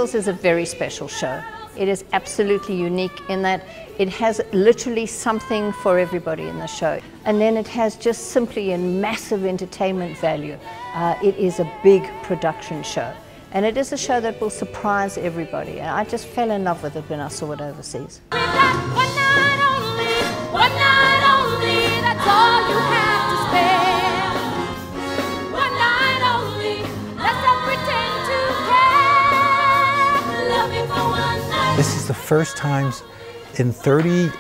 Dreamgirls is a very special show. It is absolutely unique in that it has literally something for everybody in the show. And then it has just simply a massive entertainment value. It is a big production show. And it is a show that will surprise everybody. And I just fell in love with it when I saw it overseas. One night only, that's all you have to spare. One night only, let's not pretend to care. Love me for one night. This is the first time in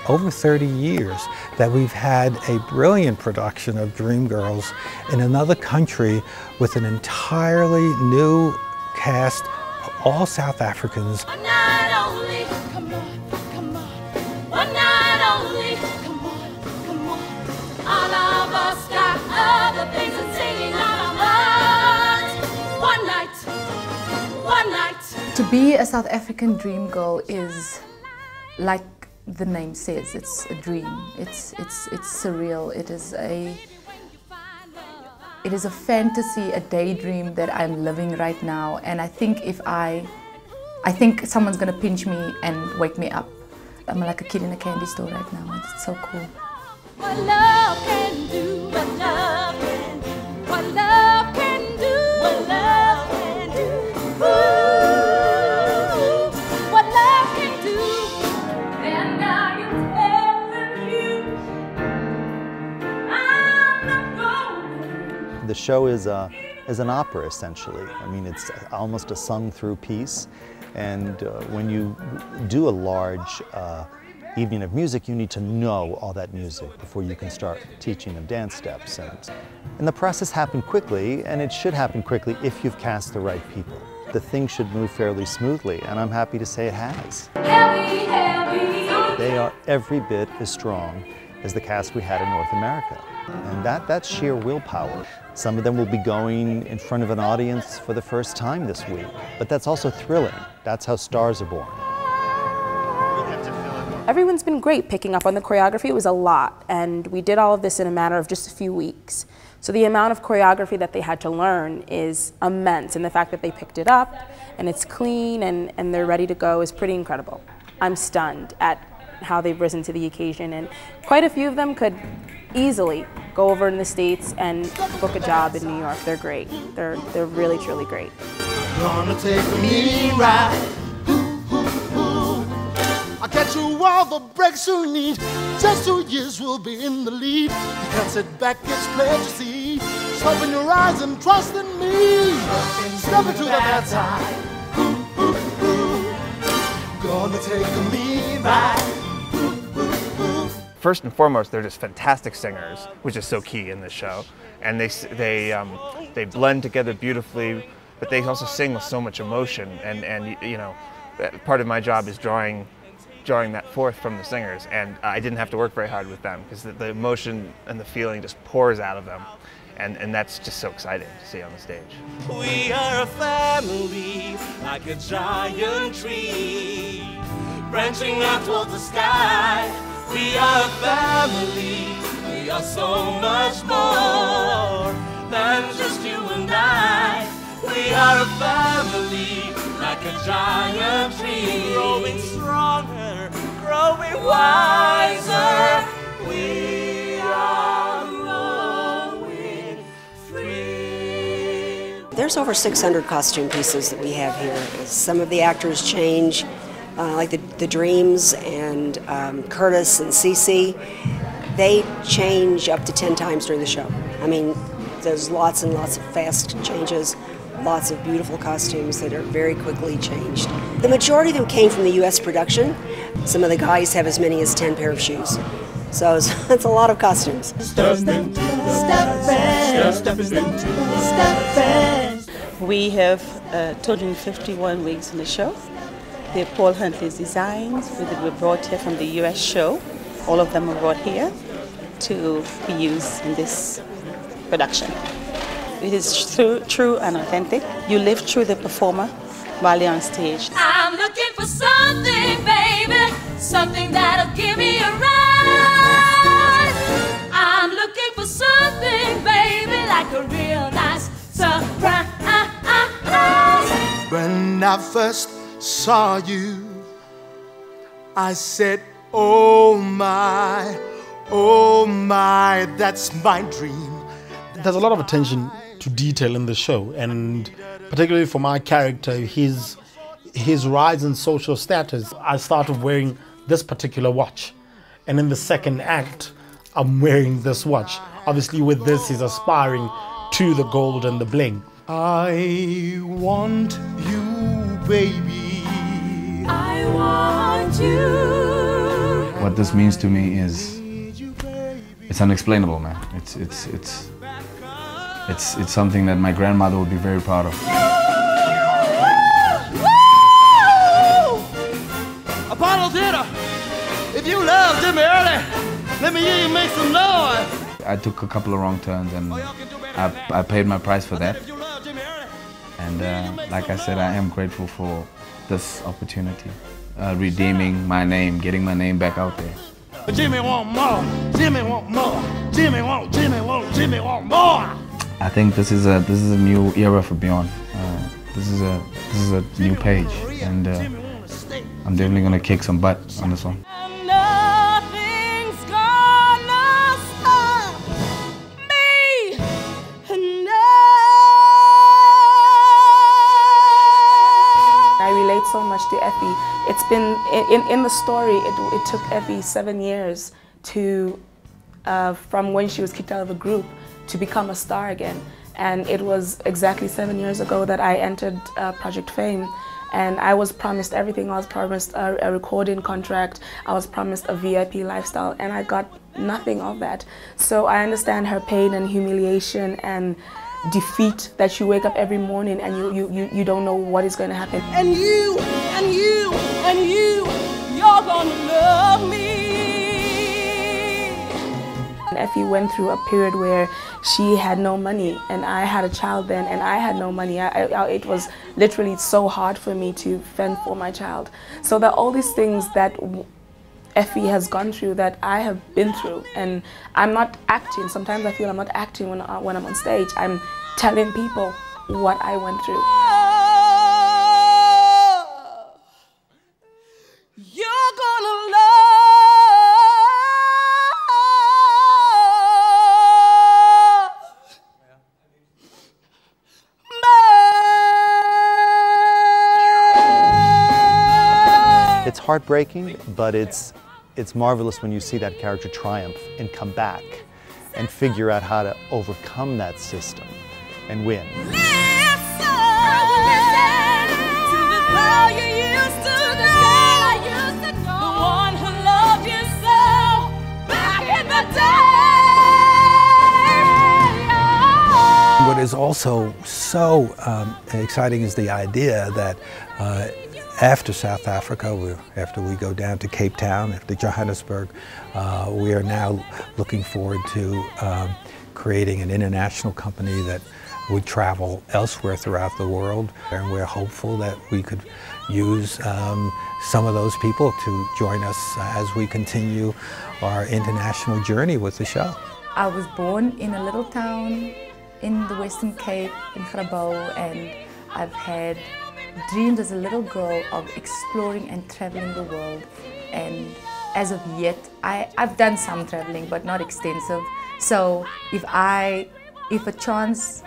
over 30 years that we've had a brilliant production of Dreamgirls in another country with an entirely new cast, all South Africans. One night only, come on, come on. One night only, come on, come on. All of us got other things and singing on our minds. One night, one night. To be a South African dream girl is, like the name says, it's a dream. It's surreal. It is a fantasy, a daydream that I'm living right now. And I think I think someone's gonna pinch me and wake me up. I'm like a kid in a candy store right now. It's so cool. What love can do, what love can do, what love can do, what love can do. Ooh, what love can do. And I am telling you, I'm not going. The show is an opera, essentially. I mean, it's almost a sung-through piece. And when you do a large evening of music, you need to know all that music before you can start teaching them dance steps. And the process happened quickly, and it should happen quickly if you've cast the right people. The thing should move fairly smoothly, and I'm happy to say it has. Heavy, heavy. They are every bit as strong as the cast we had in North America. And that's sheer willpower. Some of them will be going in front of an audience for the first time this week, but that's also thrilling. That's how stars are born. Everyone's been great picking up on the choreography. It was a lot, and we did all of this in a matter of just a few weeks. So the amount of choreography that they had to learn is immense, and the fact that they picked it up and it's clean and they're ready to go is pretty incredible. I'm stunned at how they've risen to the occasion, and quite a few of them could easily go over in the States and book a job in New York. They're great. They're really, truly great. Gonna take me right. I'll get you all the breaks you need. Just 2 years we'll be in the lead. You can't sit back, it's plain to see. Just open your eyes and trust in me. Step into the bad side. Gonna take me right. First and foremost, they're just fantastic singers, which is so key in this show. And they blend together beautifully, but they also sing with so much emotion. And you know, part of my job is drawing that forth from the singers. And I didn't have to work very hard with them because the emotion and the feeling just pours out of them. And that's just so exciting to see on the stage. We are a family, like a giant tree, branching out toward the sky. We are a family, we are so much more than just you and I. We are a family, like a giant tree, growing stronger, growing wiser. We are growing free. There's over 600 costume pieces that we have here. Some of the actors change, like the Dreams and Curtis and Cece. They change up to 10 times during the show. I mean, there's lots and lots of fast changes, lots of beautiful costumes that are very quickly changed. The majority of them came from the U.S. production. Some of the guys have as many as 10 pair of shoes. So it's a lot of costumes. We have 251 wigs in the show. They're Paul Huntley's designs that were brought here from the U.S. show. All of them were brought here to be used in this production. It is true and authentic. You live through the performer while you're on stage. I'm looking for something, baby, something that'll give me a rise. I'm looking for something, baby, like a real nice surprise. When I first saw you, I said, oh my, that's my dream. There's a lot of attention to detail in the show, and particularly for my character, his rise in social status. I started wearing this particular watch, and in the second act, I'm wearing this watch. Obviously with this, he's aspiring to the gold and the bling. I want you, baby. I want you. What this means to me is, it's unexplainable, man. It's something that my grandmother would be very proud of. Apollo Theater, if you love Jimmy Early, let me hear you make some noise. I took a couple of wrong turns and I paid my price for that. And like I said, I am grateful for this opportunity. Redeeming my name, getting my name back out there. Jimmy want more, Jimmy want more, Jimmy want more. I think this is a new era for Beyond. This is a new page, and I'm definitely gonna kick some butt on this one. Nothing's gonna stop me now. I relate so much to Effie. It's been, in the story, it took Effie 7 years to, from when she was kicked out of the group, to become a star again. And it was exactly 7 years ago that I entered Project Fame. And I was promised everything. I was promised a recording contract. I was promised a VIP lifestyle, and I got nothing of that. So I understand her pain and humiliation and defeat, that you wake up every morning and you don't know what is going to happen. And you, and you, and you, you're gonna love me. And Effie went through a period where she had no money, and I had a child then, and I had no money. It was literally so hard for me to fend for my child. So there are all these things that Effie has gone through that I have been through, and I'm not acting. Sometimes I feel I'm not acting when I'm on stage. I'm telling people what I went through. You're gonna love me. It's heartbreaking, but it's marvelous when you see that character triumph and come back and figure out how to overcome that system and win. What is also so exciting is the idea that after South Africa, after we go down to Cape Town, after Johannesburg, we are now looking forward to creating an international company that would travel elsewhere throughout the world. And we're hopeful that we could use some of those people to join us as we continue our international journey with the show. I was born in a little town in the Western Cape, in Grabouw, and I've had dreams as a little girl of exploring and traveling the world. And as of yet, I've done some traveling, but not extensive. So if a chance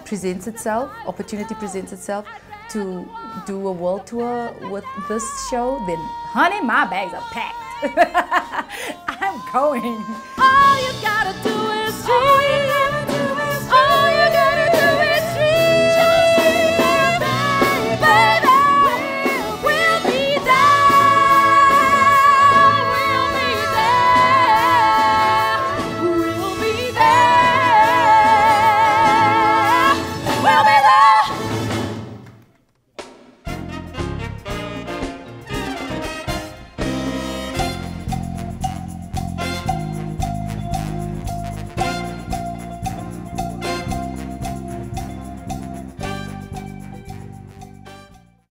presents itself, opportunity presents itself to do a world tour with this show, then honey, my bags are packed. I'm going. All you gotta do is dream.